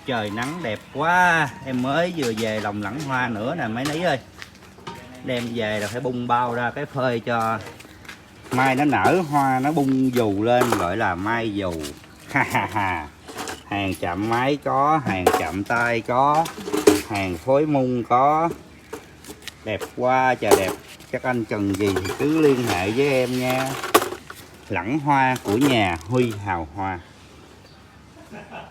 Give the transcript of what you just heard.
trời nắng đẹp quá. Em mới vừa về lòng lẵng hoa nữa nè mấy ní ơi. Đem về là phải bung bao ra cái phơi cho mai nó nở hoa, nó bung dù lên gọi là mai dù. Ha ha ha. Hàng chạm máy có, hàng chạm tay có, hàng phối mung có. Đẹp quá trời đẹp. Các anh cần gì thì cứ liên hệ với em nha. Lẵng hoa của nhà Huy Hào Hoa.